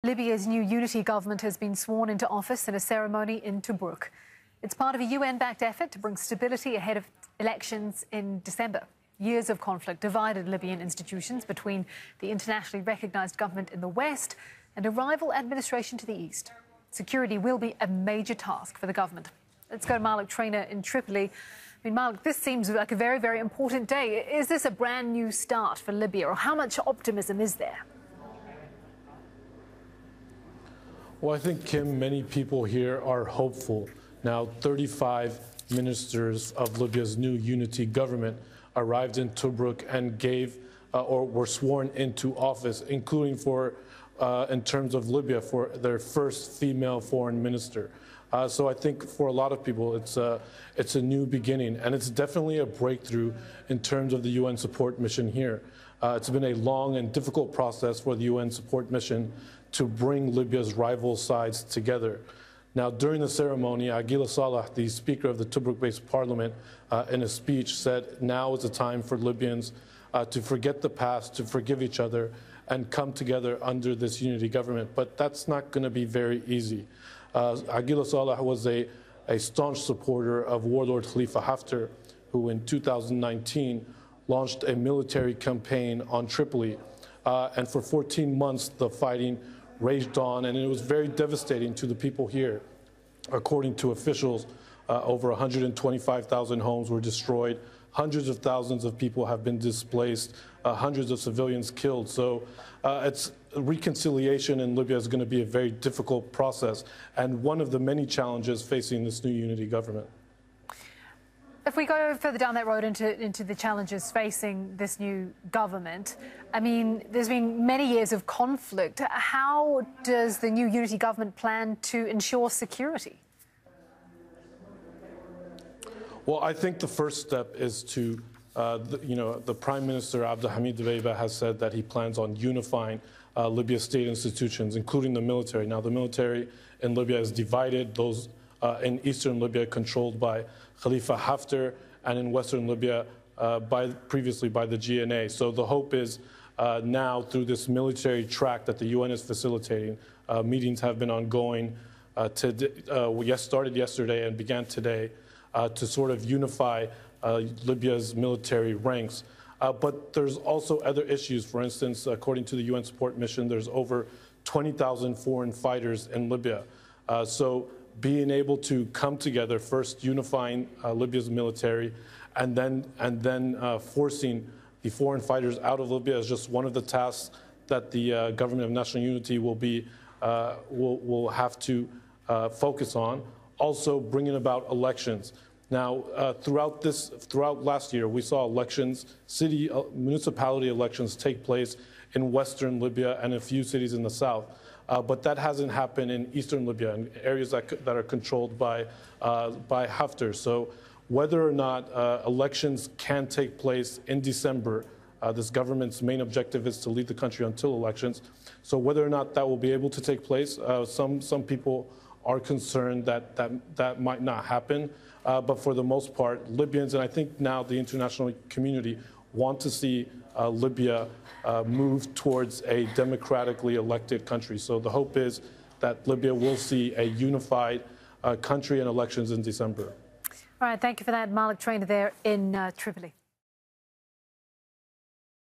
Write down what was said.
Libya's new unity government has been sworn into office in a ceremony in Tobruk. It's part of a UN-backed effort to bring stability ahead of elections in December. Years of conflict divided Libyan institutions between the internationally recognised government in the west and a rival administration to the east. Security will be a major task for the government. Let's go to Malik Trainer in Tripoli. I mean, Malik, this seems like a very, very important day. Is this a brand new start for Libya, or how much optimism is there? Well, I think, Kim, many people here are hopeful. Now, 35 ministers of Libya's new unity government arrived in Tobruk and or were sworn into office, including in terms of Libya, for their first female foreign minister. So I think for a lot of people, it's a new beginning, and it's definitely a breakthrough in terms of the UN support mission here. It's been a long and difficult process for the UN support mission to bring Libya's rival sides together. Now, during the ceremony, Aguila Saleh, the Speaker of the Tobruk-based parliament, in a speech said now is the time for Libyans to forget the past, to forgive each other, and come together under this unity government. But that's not going to be very easy. Aguila Saleh was a staunch supporter of warlord Khalifa Haftar, who in 2019 launched a military campaign on Tripoli. And for 14 months, the fighting raged on, and it was very devastating to the people here. According to officials, over 125,000 homes were destroyed, hundreds of thousands of people have been displaced, hundreds of civilians killed. So reconciliation in Libya is going to be a very difficult process, and one of the many challenges facing this new unity government. If we go further down that road into the challenges facing this new government, I mean, there's been many years of conflict. How does the new unity government plan to ensure security? Well, I think the first step is to, the Prime Minister Abdelhamid Dbeibeh has said that he plans on unifying Libya's state institutions, including the military. Now, the military in Libya is divided. Those in eastern Libya controlled by Khalifa Haftar, and in western Libya previously by the GNA. So the hope is now through this military track that the UN is facilitating, meetings have been ongoing, started yesterday and began today, to sort of unify Libya's military ranks. But there's also other issues. For instance, according to the UN support mission, there's over 20,000 foreign fighters in Libya. So being able to come together, first unifying Libya's military, and then forcing the foreign fighters out of Libya is just one of the tasks that the government of national unity will have to focus on. Also, bringing about elections. Now, throughout last year, we saw elections, municipality elections take place in western Libya and a few cities in the south. But that hasn't happened in eastern Libya, in areas that are controlled by Haftar. So whether or not elections can take place in December, this government's main objective is to lead the country until elections. So whether or not that will be able to take place, some people are concerned that might not happen. But for the most part, Libyans, and I think now the international community, want to see Libya move towards a democratically elected country. So the hope is that Libya will see a unified country and elections in December. All right, thank you for that, Malik Trainer there in Tripoli.